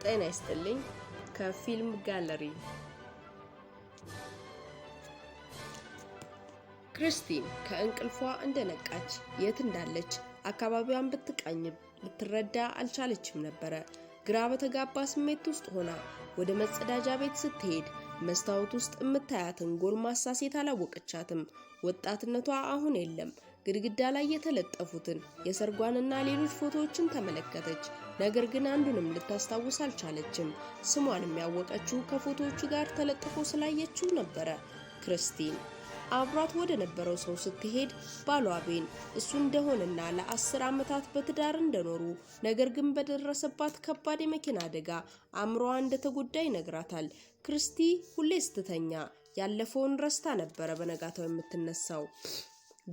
ጤና ይስጥልኝ ከፊልም ጋለሪ። ክርስቲን ከእንቅልፏ እንደነቃች የት እንዳለች አካባቢዋን ብትቃኝ ልትረዳ አልቻለችም ነበር። ግራ በተጋባ ስሜት ውስጥ ሆና ወደ መጸዳጃ ቤት ስትሄድ መስታወት ውስጥ የምታያትን ጎልማሳ ሴት አላወቀቻትም። ወጣትነቷ አሁን የለም። ግድግዳ ላይ የተለጠፉትን የሰርጓንና ሌሎች ፎቶዎችን ተመለከተች። ነገር ግን አንዱንም ልታስታውስ አልቻለችም። ስሟን የሚያወቀችው ከፎቶዎቹ ጋር ተለጥፎ ስላየችው ነበር። ክርስቲን አብሯት ወደ ነበረው ሰው ስትሄድ ባሏ ቤን እሱ እንደሆነና ለ10 ዓመታት በትዳር እንደኖሩ ነገር ግን በደረሰባት ከባድ የመኪና አደጋ አእምሮዋ እንደተጎዳ ይነግራታል። ክርስቲ ሁሌ ስትተኛ ያለፈውን ረስታ ነበር በነጋታው የምትነሳው።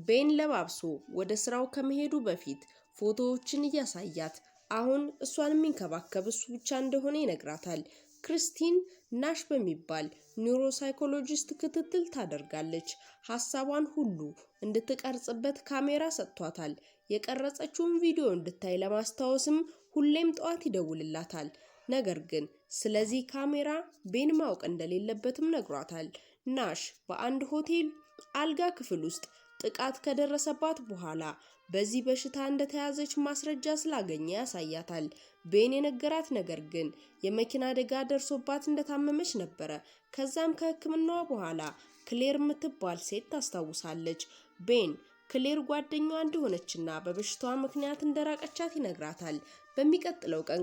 ቤን ለባብሶ ወደ ስራው ከመሄዱ በፊት ፎቶዎችን እያሳያት አሁን እሷን የሚንከባከብ እሱ ብቻ እንደሆነ ይነግራታል። ክርስቲን ናሽ በሚባል ኒውሮሳይኮሎጂስት ክትትል ታደርጋለች። ሐሳቧን ሁሉ እንድትቀርጽበት ካሜራ ሰጥቷታል። የቀረጸችውን ቪዲዮ እንድታይ ለማስታወስም ሁሌም ጠዋት ይደውልላታል። ነገር ግን ስለዚህ ካሜራ ቤን ማወቅ እንደሌለበትም ነግሯታል። ናሽ በአንድ ሆቴል አልጋ ክፍል ውስጥ ጥቃት ከደረሰባት በኋላ በዚህ በሽታ እንደተያዘች ማስረጃ ስላገኘ ያሳያታል። ቤን የነገራት ነገር ግን የመኪና አደጋ ደርሶባት እንደታመመች ነበር። ከዛም ከሕክምናዋ በኋላ ክሌር የምትባል ሴት ታስታውሳለች። ቤን ክሌር ጓደኛዋ እንደሆነችና በበሽታዋ ምክንያት እንደራቀቻት ይነግራታል። በሚቀጥለው ቀን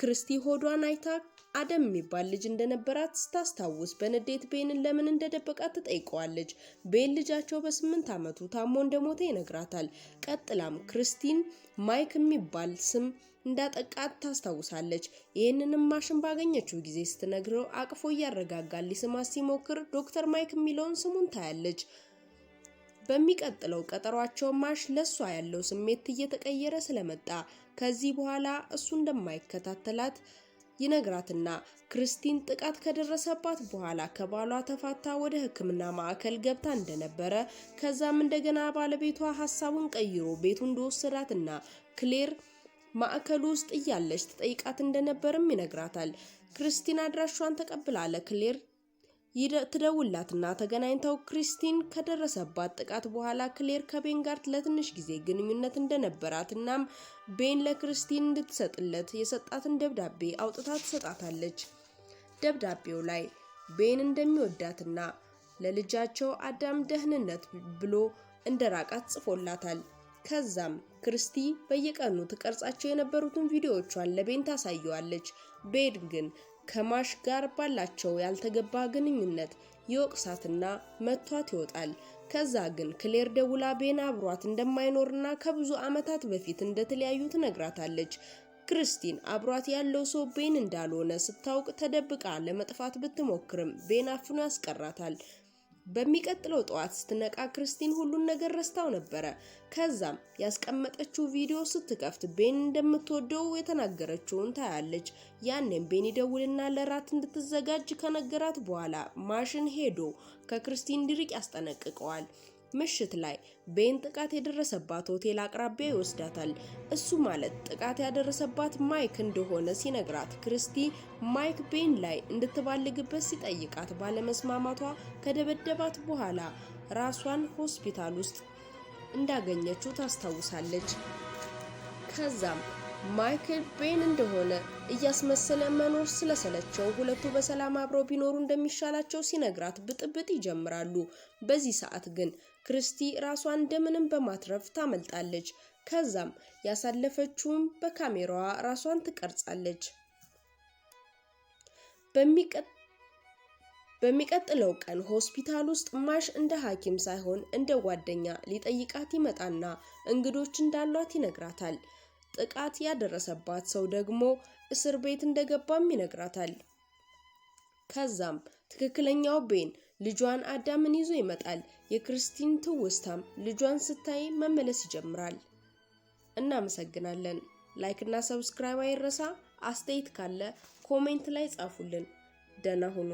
ክርስቲ ሆዷን አይታ አደም የሚባል ልጅ እንደነበራት ስታስታውስ በንዴት ቤንን ለምን እንደደበቃት ትጠይቀዋለች። ቤን ልጃቸው በ8 ዓመቱ ታሞ እንደሞተ ይነግራታል። ቀጥላም ክርስቲን ማይክ የሚባል ስም እንዳጠቃት ታስታውሳለች። ይህንንም ማሽን ባገኘችው ጊዜ ስትነግረው አቅፎ እያረጋጋል ሊስማት ሲሞክር ዶክተር ማይክ የሚለውን ስሙን ታያለች። በሚቀጥለው ቀጠሯቸው ማሽ ለሷ ያለው ስሜት እየተቀየረ ስለመጣ ከዚህ በኋላ እሱ እንደማይከታተላት ይነግራትና ክርስቲን ጥቃት ከደረሰባት በኋላ ከባሏ ተፋታ ወደ ሕክምና ማዕከል ገብታ እንደነበረ ከዛም እንደገና ባለቤቷ ሐሳቡን ቀይሮ ቤቱ እንደወሰዳትና ክሌር ማዕከሉ ውስጥ እያለች ተጠይቃት እንደነበርም ይነግራታል። ክርስቲን አድራሿን ተቀብላ ለክሌር ትደውላትና ተገናኝተው ክርስቲን ከደረሰባት ጥቃት በኋላ ክሌር ከቤን ጋር ለትንሽ ጊዜ ግንኙነት እንደነበራትና ቤን ለክርስቲን እንድትሰጥለት የሰጣትን ደብዳቤ አውጥታ ትሰጣታለች። ደብዳቤው ላይ ቤን እንደሚወዳትና ለልጃቸው አዳም ደህንነት ብሎ እንደራቃት ጽፎላታል። ከዛም ክርስቲ በየቀኑ ትቀርጻቸው የነበሩትን ቪዲዮዎቿን ለቤን ታሳየዋለች። ቤን ግን ከማሽ ጋር ባላቸው ያልተገባ ግንኙነት ይወቅሳትና መቷት ይወጣል። ከዛ ግን ክሌር ደውላ ቤን አብሯት እንደማይኖርና ከብዙ ዓመታት በፊት እንደተለያዩ ትነግራታለች። ክርስቲን አብሯት ያለው ሰው ቤን እንዳልሆነ ስታውቅ ተደብቃ ለመጥፋት ብትሞክርም ቤን አፍኖ ያስቀራታል። በሚቀጥለው ጠዋት ስትነቃ ክርስቲን ሁሉን ነገር ረስታው ነበር። ከዛም ያስቀመጠችው ቪዲዮ ስትከፍት ቤን እንደምትወደው የተናገረችውን ታያለች። ያኔም ቤን ይደውልና ለራት እንድትዘጋጅ ከነገራት በኋላ ማሽን ሄዶ ከክርስቲን እንዲርቅ ያስጠነቅቀዋል። ምሽት ላይ ቤን ጥቃት የደረሰባት ሆቴል አቅራቢያ ይወስዳታል። እሱ ማለት ጥቃት ያደረሰባት ማይክ እንደሆነ ሲነግራት ክርስቲ ማይክ ቤን ላይ እንድትባልግበት ሲጠይቃት ባለመስማማቷ ከደበደባት በኋላ ራሷን ሆስፒታል ውስጥ እንዳገኘችው ታስታውሳለች። ከዛም ማይክል ቤን እንደሆነ እያስመሰለ መኖር ስለሰለቸው ሁለቱ በሰላም አብረው ቢኖሩ እንደሚሻላቸው ሲነግራት ብጥብጥ ይጀምራሉ። በዚህ ሰዓት ግን ክርስቲ ራሷን እንደምንም በማትረፍ ታመልጣለች። ከዛም ያሳለፈችውን በካሜራዋ ራሷን ትቀርጻለች። በሚቀጥለው ቀን ሆስፒታል ውስጥ ማሽ እንደ ሐኪም ሳይሆን እንደ ጓደኛ ሊጠይቃት ይመጣና እንግዶች እንዳሏት ይነግራታል። ጥቃት ያደረሰባት ሰው ደግሞ እስር ቤት እንደገባም ይነግራታል። ከዛም ትክክለኛው ቤን ልጇን አዳምን ይዞ ይመጣል። የክርስቲን ትውስታም ልጇን ስታይ መመለስ ይጀምራል። እናመሰግናለን። ላይክ እና ሰብስክራይብ አይረሳ። አስተያየት ካለ ኮሜንት ላይ ጻፉልን። ደህና ሁኑ።